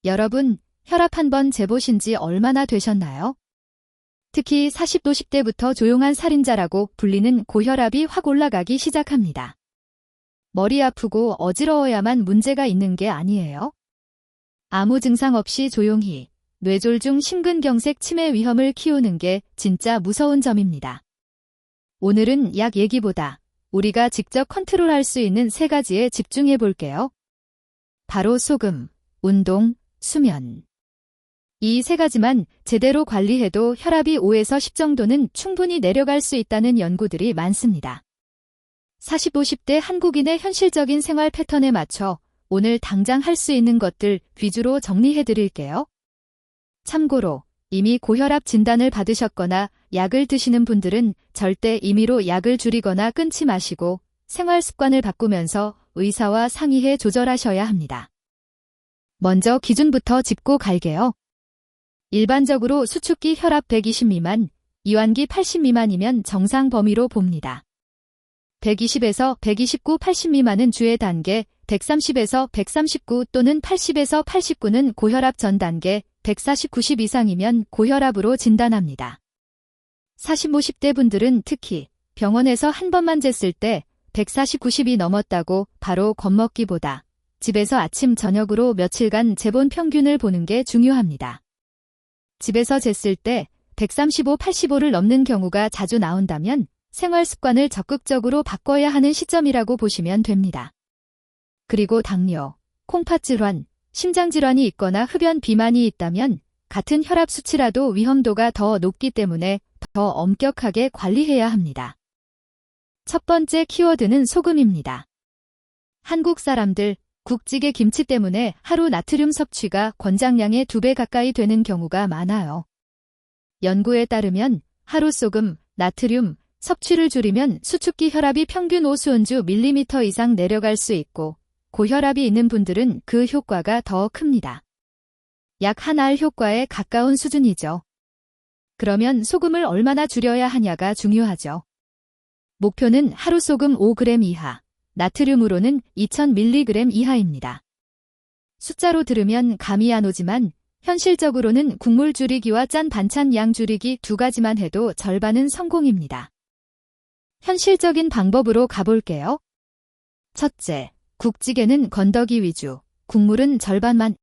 여러분, 혈압 한번 재보신 지 얼마나 되셨나요? 특히 40, 50대부터 조용한 살인자라고 불리는 고혈압이 확 올라가기 시작합니다. 머리 아프고 어지러워야만 문제가 있는 게 아니에요. 아무 증상 없이 조용히 뇌졸중 심근경색 치매 위험을 키우는 게 진짜 무서운 점입니다. 오늘은 약 얘기보다 우리가 직접 컨트롤할 수 있는 3가지에 집중해 볼게요. 바로 소금, 운동, 수면. 이 3가지만 제대로 관리해도 혈압이 5에서 10 정도는 충분히 내려갈 수 있다는 연구들이 많습니다. 40, 50대 한국인의 현실적인 생활 패턴에 맞춰 오늘 당장 할 수 있는 것들 위주로 정리해 드릴게요. 참고로 이미 고혈압 진단을 받으셨거나 약을 드시는 분들은 절대 임의로 약을 줄이거나 끊지 마시고 생활 습관을 바꾸면서 의사와 상의해 조절하셔야 합니다. 먼저 기준부터 짚고 갈게요. 일반적으로 수축기 혈압 120 미만, 이완기 80 미만이면 정상 범위로 봅니다. 120에서 129, 80 미만은 주의 단계, 130에서 139 또는 80에서 89는 고혈압 전 단계, 140, 90 이상이면 고혈압으로 진단합니다. 40, 50대 분들은 특히 병원에서 한 번만 쟀을 때 140, 90이 넘었다고 바로 겁먹기보다 집에서 아침 저녁으로 며칠간 재본 평균을 보는 게 중요합니다. 집에서 쟀을 때 135, 85를 넘는 경우가 자주 나온다면 생활 습관을 적극적으로 바꿔야 하는 시점이라고 보시면 됩니다. 그리고 당뇨, 콩팥질환, 심장질환이 있거나 흡연 비만이 있다면 같은 혈압 수치라도 위험도가 더 높기 때문에 더 엄격하게 관리해야 합니다. 첫 번째 키워드는 소금입니다. 한국 사람들 국찌개 김치 때문에 하루 나트륨 섭취가 권장량의 2배 가까이 되는 경우가 많아요. 연구에 따르면 하루 소금, 나트륨 섭취를 줄이면 수축기 혈압이 평균 5수은주 밀리미터 이상 내려갈 수 있고 고혈압이 있는 분들은 그 효과가 더 큽니다. 약 한 알 효과에 가까운 수준이죠. 그러면 소금을 얼마나 줄여야 하냐가 중요하죠. 목표는 하루 소금 5g 이하, 나트륨으로는 2000mg 이하입니다. 숫자로 들으면 감이 안 오지만 현실적으로는 국물 줄이기와 짠 반찬 양 줄이기 2가지만 해도 절반은 성공입니다. 현실적인 방법으로 가볼게요. 첫째, 국찌개는 건더기 위주, 국물은 절반만.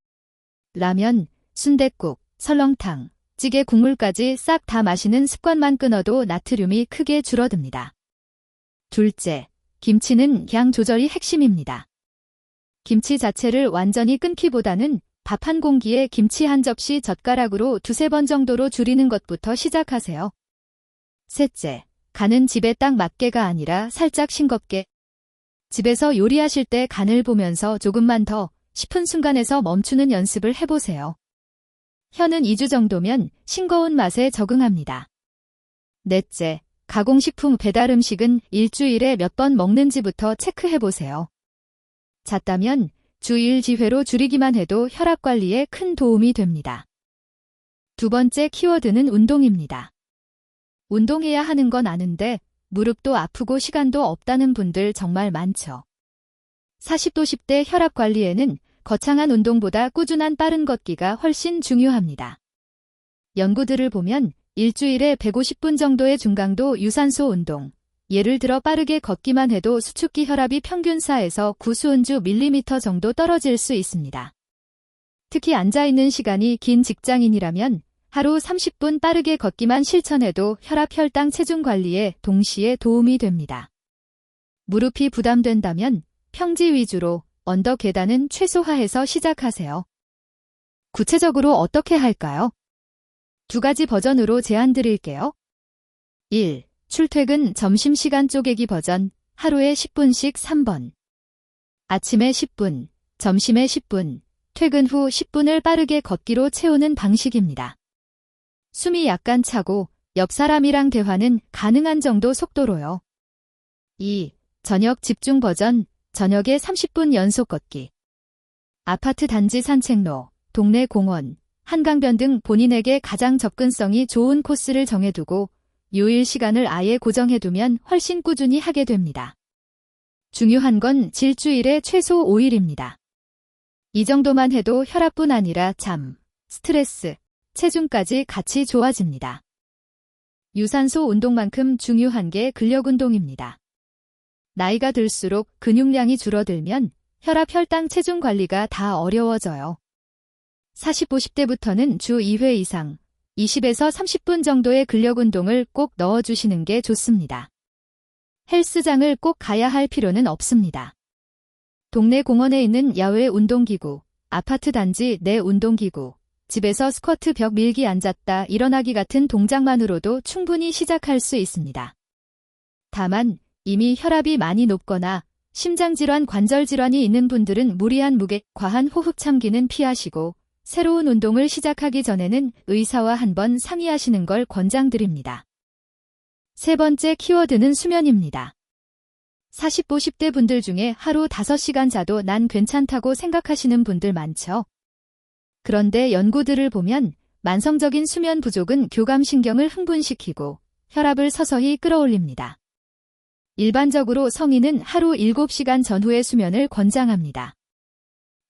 라면, 순댓국, 설렁탕, 찌개 국물까지 싹 다 마시는 습관만 끊어도 나트륨이 크게 줄어듭니다. 둘째, 김치는 양 조절이 핵심입니다. 김치 자체를 완전히 끊기보다는 밥 한 공기에 김치 한 접시 젓가락으로 2-3번 정도로 줄이는 것부터 시작하세요. 셋째, 간은 집에 딱 맞게가 아니라 살짝 싱겁게. 집에서 요리하실 때 간을 보면서 조금만 더 싶은 순간에서 멈추는 연습을 해보세요. 혀는 2주 정도면 싱거운 맛에 적응합니다. 넷째, 가공식품 배달 음식은 일주일에 몇 번 먹는지부터 체크해보세요. 잦다면 주 1지회로 줄이기만 해도 혈압 관리에 큰 도움이 됩니다. 두 번째 키워드는 운동입니다. 운동해야 하는 건 아는데 무릎도 아프고 시간도 없다는 분들 정말 많죠. 40, 50대 혈압 관리에는 거창한 운동보다 꾸준한 빠른 걷기가 훨씬 중요합니다. 연구들을 보면 일주일에 150분 정도의 중강도 유산소 운동, 예를 들어 빠르게 걷기만 해도 수축기 혈압이 평균 4에서 9수은주 밀리미터 정도 떨어질 수 있습니다. 특히 앉아있는 시간이 긴 직장인이라면 하루 30분 빠르게 걷기만 실천해도 혈압, 혈당, 체중 관리에 동시에 도움이 됩니다. 무릎이 부담된다면 평지 위주로 언덕 계단은 최소화해서 시작하세요. 구체적으로 어떻게 할까요? 2가지 버전으로 제안 드릴게요. 1. 출퇴근 점심시간 쪼개기 버전, 하루에 10분씩 3번. 아침에 10분, 점심에 10분, 퇴근 후 10분을 빠르게 걷기로 채우는 방식입니다. 숨이 약간 차고 옆 사람이랑 대화는 가능한 정도 속도로요. 2. 저녁 집중 버전, 저녁에 30분 연속 걷기. 아파트 단지 산책로, 동네 공원, 한강변 등 본인에게 가장 접근성이 좋은 코스를 정해두고 요일 시간을 아예 고정해두면 훨씬 꾸준히 하게 됩니다. 중요한 건 일주일에 최소 5일입니다. 이 정도만 해도 혈압뿐 아니라 잠, 스트레스, 체중까지 같이 좋아집니다. 유산소 운동만큼 중요한 게 근력 운동입니다. 나이가 들수록 근육량이 줄어들면 혈압, 혈당, 체중 관리가 다 어려워져요. 40, 50대부터는 주 2회 이상, 20에서 30분 정도의 근력 운동을 꼭 넣어주시는 게 좋습니다. 헬스장을 꼭 가야 할 필요는 없습니다. 동네 공원에 있는 야외 운동기구, 아파트 단지 내 운동기구, 집에서 스쿼트 벽 밀기 앉았다 일어나기 같은 동작만으로도 충분히 시작할 수 있습니다. 다만 이미 혈압이 많이 높거나 심장질환, 관절질환이 있는 분들은 무리한 무게, 과한 호흡 참기는 피하시고 새로운 운동을 시작하기 전에는 의사와 한번 상의하시는 걸 권장드립니다. 세 번째 키워드는 수면입니다. 40, 50대 분들 중에 하루 5시간 자도 난 괜찮다고 생각하시는 분들 많죠? 그런데 연구들을 보면 만성적인 수면 부족은 교감신경을 흥분시키고 혈압을 서서히 끌어올립니다. 일반적으로 성인은 하루 7시간 전후의 수면을 권장합니다.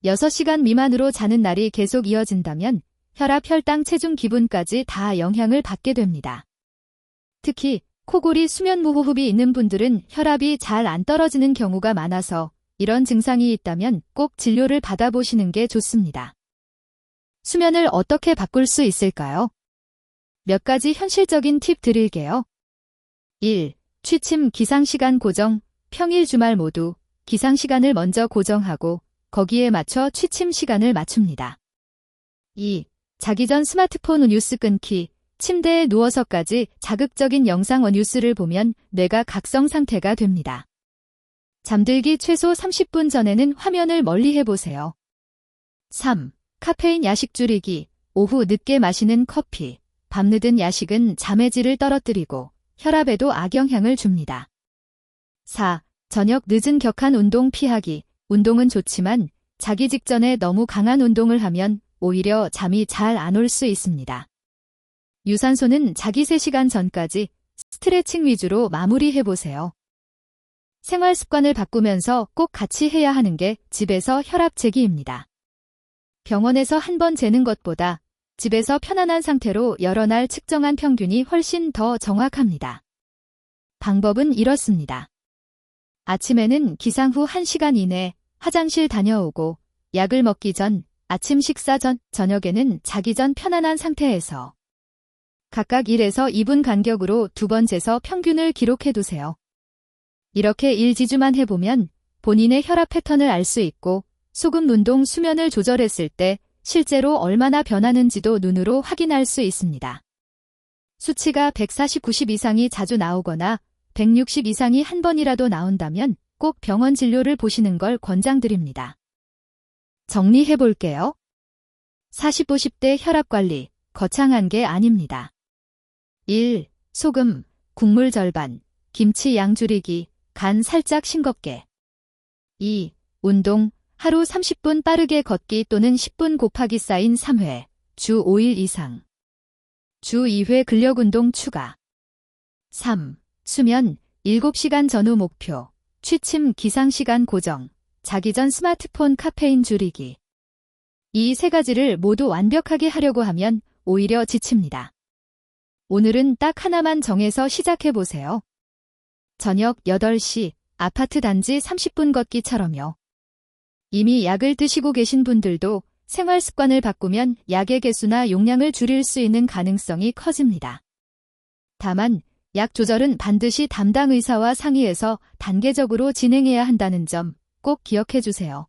6시간 미만으로 자는 날이 계속 이어진다면 혈압, 혈당, 체중, 기분까지 다 영향을 받게 됩니다. 특히 코골이, 수면 무호흡이 있는 분들은 혈압이 잘 안 떨어지는 경우가 많아서 이런 증상이 있다면 꼭 진료를 받아보시는 게 좋습니다. 수면을 어떻게 바꿀 수 있을까요? 몇 가지 현실적인 팁 드릴게요. 1. 취침 기상시간 고정, 평일 주말 모두 기상시간을 먼저 고정하고 거기에 맞춰 취침 시간을 맞춥니다. 2. 자기 전 스마트폰 뉴스 끊기, 침대에 누워서까지 자극적인 영상 뉴스를 보면 뇌가 각성 상태가 됩니다. 잠들기 최소 30분 전에는 화면을 멀리 해보세요. 3. 카페인 야식 줄이기, 오후 늦게 마시는 커피, 밤늦은 야식은 잠의 질을 떨어뜨리고 혈압에도 악영향을 줍니다. 4. 저녁 늦은 격한 운동 피하기, 운동은 좋지만 자기 직전에 너무 강한 운동을 하면 오히려 잠이 잘 안 올 수 있습니다. 유산소는 자기 3시간 전까지 스트레칭 위주로 마무리해보세요. 생활 습관을 바꾸면서 꼭 같이 해야 하는 게 집에서 혈압 재기입니다. 병원에서 한 번 재는 것보다 집에서 편안한 상태로 여러 날 측정한 평균이 훨씬 더 정확합니다. 방법은 이렇습니다. 아침에는 기상 후 1시간 이내 화장실 다녀오고 약을 먹기 전, 아침 식사 전, 저녁에는 자기 전 편안한 상태에서 각각 1에서 2분 간격으로 2번 재서 평균을 기록해두세요. 이렇게 1지주만 해보면 본인의 혈압 패턴을 알 수 있고 소금, 운동, 수면을 조절했을 때 실제로 얼마나 변하는지도 눈으로 확인할 수 있습니다. 수치가 140, 90 이상이 자주 나오거나 160 이상이 한 번이라도 나온다면 꼭 병원 진료를 보시는 걸 권장드립니다. 정리해볼게요. 40, 50대 혈압관리, 거창한 게 아닙니다. 1. 소금, 국물 절반, 김치 양 줄이기, 간 살짝 싱겁게. 2. 운동, 하루 30분 빠르게 걷기 또는 10분 곱하기 쌓인 3회, 주 5일 이상. 주 2회 근력운동 추가. 3. 수면, 7시간 전후 목표, 취침 기상시간 고정, 자기 전 스마트폰 카페인 줄이기. 이 3가지를 모두 완벽하게 하려고 하면 오히려 지칩니다. 오늘은 딱 하나만 정해서 시작해보세요. 저녁 8시, 아파트 단지 30분 걷기처럼요. 이미 약을 드시고 계신 분들도 생활 습관을 바꾸면 약의 개수나 용량을 줄일 수 있는 가능성이 커집니다. 다만 약 조절은 반드시 담당 의사와 상의해서 단계적으로 진행해야 한다는 점 꼭 기억해 주세요.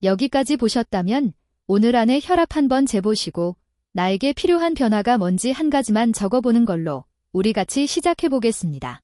여기까지 보셨다면 오늘 안에 혈압 한번 재보시고 나에게 필요한 변화가 뭔지 한 가지만 적어보는 걸로 우리 같이 시작해 보겠습니다.